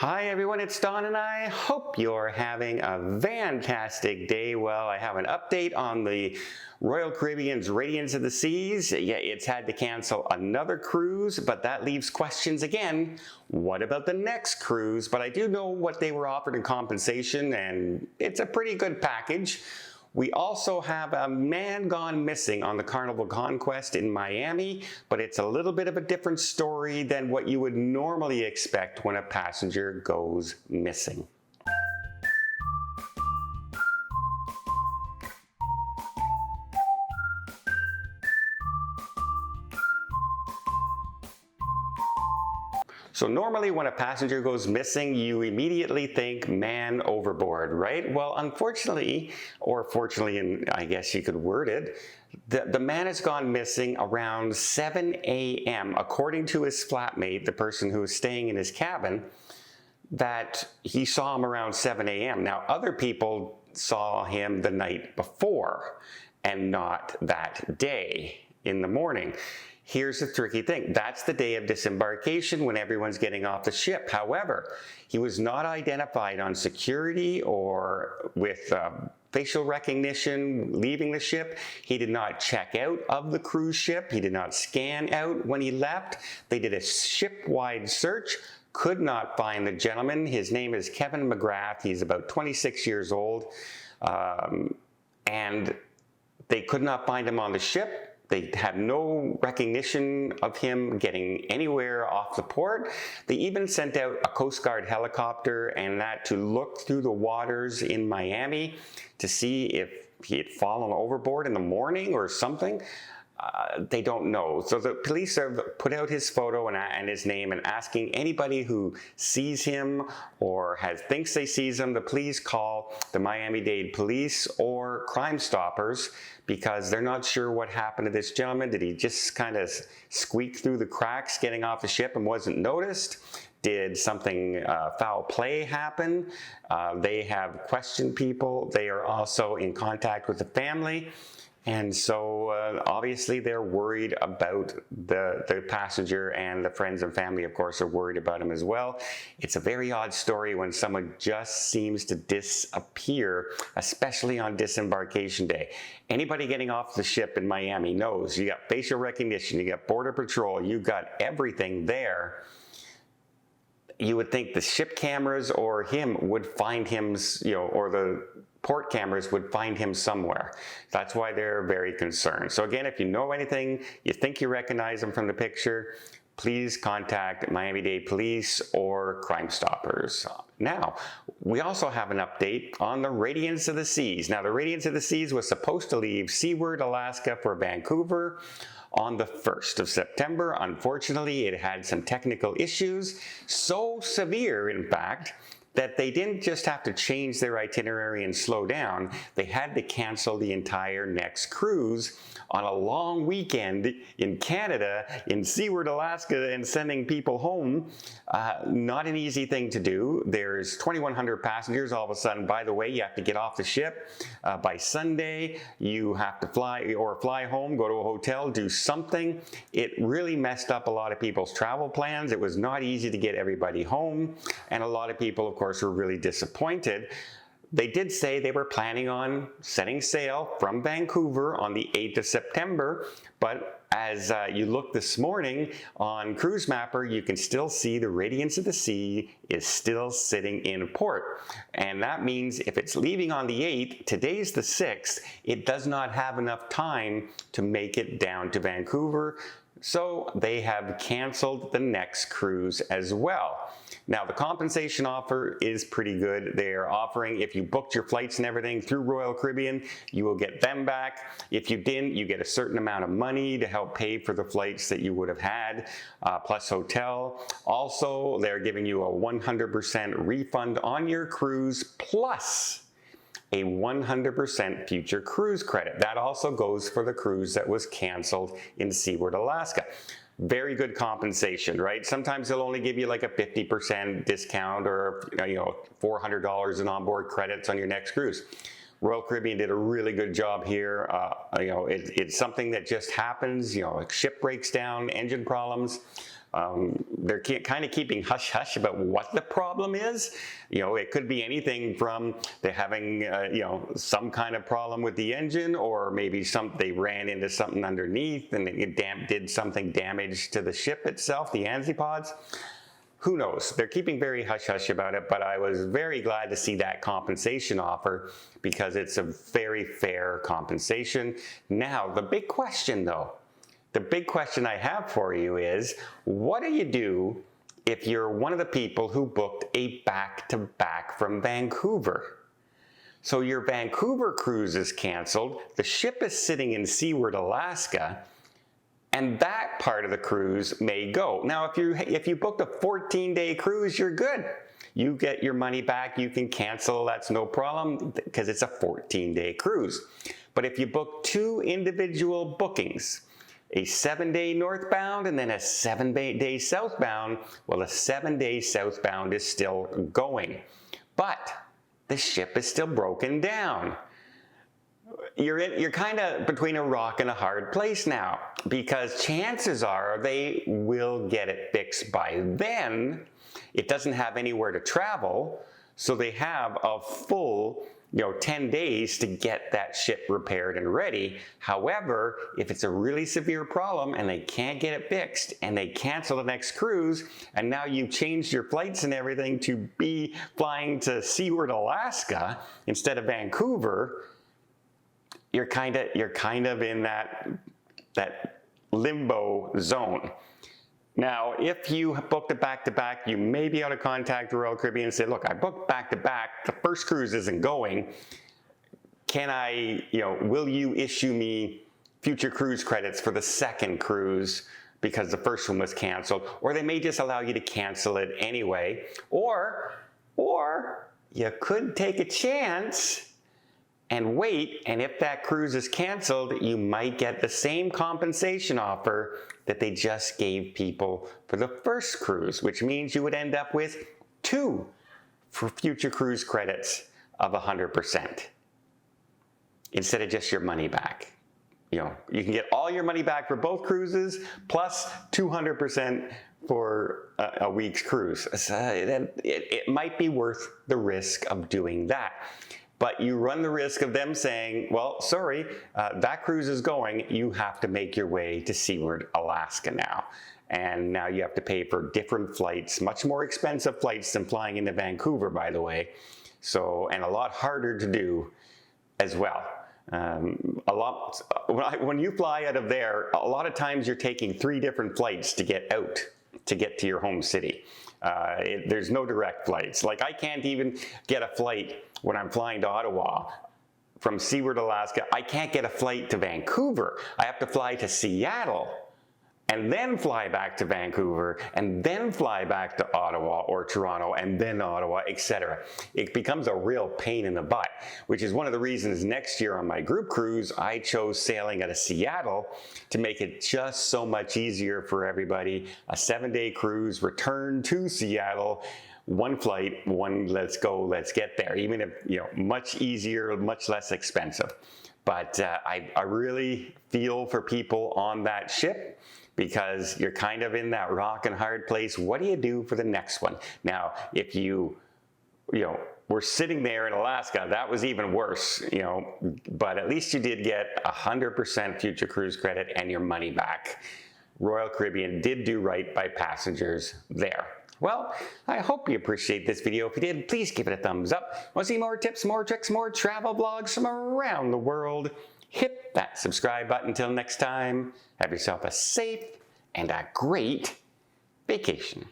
Hi everyone, it's Don and I hope you're having a fantastic day. Well, I have an update on the Royal Caribbean's Radiance of the Seas. Yeah, it's had to cancel another cruise, but that leaves questions again. What about the next cruise? But I do know what they were offered in compensation, and it's a pretty good package. We also have a man gone missing on the Carnival Conquest in Miami, but it's a little bit of a different story than what you would normally expect when a passenger goes missing. So normally when a passenger goes missing, you immediately think man overboard, right? Well, unfortunately, or fortunately, and I guess you could word it, the man has gone missing around 7 a.m. according to his flatmate, the person who is staying in his cabin, that he saw him around 7 a.m. Now, other people saw him the night before and not that day in the morning. Here's the tricky thing. That's the day of disembarkation when everyone's getting off the ship. However, he was not identified on security or with facial recognition leaving the ship. He did not check out of the cruise ship. He did not scan out when he left. They did a ship-wide search. Could not find the gentleman. His name is Kevin McGrath. He's about 26 years old. And they could not find him on the ship. They had no recognition of him getting anywhere off the port. They even sent out a Coast Guard helicopter and that to look through the waters in Miami to see if he had fallen overboard in the morning or something. They don't know. So the police have put out his photo and his name and asking anybody who sees him or thinks they sees him to please call the Miami-Dade police or Crime Stoppers because they're not sure what happened to this gentleman. Did he just kind of squeak through the cracks getting off the ship and wasn't noticed? Did something foul play happen? They have questioned people. They are also in contact with the family. And so obviously they're worried about the passenger, and the friends and family, of course, are worried about him as well. It's a very odd story when someone just seems to disappear, especially on disembarkation day. Anybody getting off the ship in Miami knows you got facial recognition, you got border patrol, you got everything there. You would think the ship cameras or him would find him, or the port cameras would find him somewhere. That's why they're very concerned. So again, if you know anything, you think you recognize him from the picture, please contact Miami-Dade Police or Crime Stoppers. Now, we also have an update on the Radiance of the Seas. Now, the Radiance of the Seas was supposed to leave seaward Alaska for Vancouver on the 1st of September. Unfortunately, it had some technical issues, so severe, in fact, that they didn't just have to change their itinerary and slow down, they had to cancel the entire next cruise on a long weekend in Canada, in seaward Alaska, and sending people home. Not an easy thing to do. There's 2,100 passengers. All of a sudden, by the way, you have to get off the ship by Sunday. You have to fly home, go to a hotel, do something. It really messed up a lot of people's travel plans. It was not easy to get everybody home, and a lot of people, of course, were really disappointed. They did say they were planning on setting sail from Vancouver on the 8th of September, but as you look this morning on Cruise Mapper, you can still see the Radiance of the Sea is still sitting in port. And that means if it's leaving on the 8th, today's the 6th, it does not have enough time to make it down to Vancouver. So they have canceled the next cruise as well. Now, the compensation offer is pretty good. They are offering, if you booked your flights and everything through Royal Caribbean, you will get them back. If you didn't, you get a certain amount of money to help pay for the flights that you would have had, plus hotel. Also, they're giving you a 100% refund on your cruise, plus a 100% future cruise credit. That also goes for the cruise that was canceled in seaward Alaska. Very good compensation, right? Sometimes they'll only give you like a 50% discount or $400 in onboard credits on your next cruise. Royal Caribbean did a really good job here. It's something that just happens, like ship breaks down, engine problems. They're kind of keeping hush-hush about what the problem is. You know, it could be anything from they're having, you know, some kind of problem with the engine, or maybe they ran into something underneath and it did something damage to the ship itself, the ANSI pods. Who knows? They're keeping very hush-hush about it, but I was very glad to see that compensation offer because it's a very fair compensation. Now, the big question though, the big question I have for you is, what do you do if you're one of the people who booked a back-to-back from Vancouver? So your Vancouver cruise is canceled, the ship is sitting in Seaward, Alaska, and that part of the cruise may go. Now, if you booked a 14-day cruise, you're good. You get your money back, you can cancel, that's no problem, because it's a 14-day cruise. But if you book 2 individual bookings, a 7-day northbound and then a 7-day southbound, well, a 7-day southbound is still going, but the ship is still broken down. You're kind of between a rock and a hard place now, because chances are they will get it fixed by then. It doesn't have anywhere to travel, so they have a full 10 days to get that ship repaired and ready. However, if it's a really severe problem and they can't get it fixed and they cancel the next cruise, and now you've changed your flights and everything to be flying to Seaward, Alaska instead of Vancouver, you're kind of in that limbo zone. Now, if you booked a back-to-back, you may be able to contact Royal Caribbean and say, look, I booked back-to-back, the first cruise isn't going. Can I, will you issue me future cruise credits for the second cruise because the first one was canceled? Or they may just allow you to cancel it anyway. Or you could take a chance and wait, and if that cruise is canceled, you might get the same compensation offer that they just gave people for the first cruise, which means you would end up with 2 for future cruise credits of 100% instead of just your money back. You can get all your money back for both cruises plus 200% for a week's cruise. It might be worth the risk of doing that. But you run the risk of them saying, well, sorry, that cruise is going. You have to make your way to Seaward, Alaska now. And now you have to pay for different flights, much more expensive flights than flying into Vancouver, by the way. So, and a lot harder to do as well. When you fly out of there, a lot of times you're taking 3 different flights to get out, to get to your home city. There's no direct flights. Like, I can't even get a flight when I'm flying to Ottawa from Seaward, Alaska. I can't get a flight to Vancouver. I have to fly to Seattle and then fly back to Vancouver and then fly back to Ottawa or Toronto and then Ottawa, etc. It becomes a real pain in the butt, which is one of the reasons next year on my group cruise, I chose sailing out of Seattle to make it just so much easier for everybody. A 7-day cruise, return to Seattle, 1 flight, 1 let's go, let's get there, even if, much easier, much less expensive. But I really feel for people on that ship, because you're kind of in that rock and hard place. What do you do for the next one? Now, if you were sitting there in Alaska, that was even worse, but at least you did get 100% future cruise credit and your money back. Royal Caribbean did do right by passengers there. Well, I hope you appreciate this video. If you did, please give it a thumbs up. Want to see more tips, more tricks, more travel vlogs from around the world? Hit that subscribe button. Until next time, have yourself a safe and a great vacation.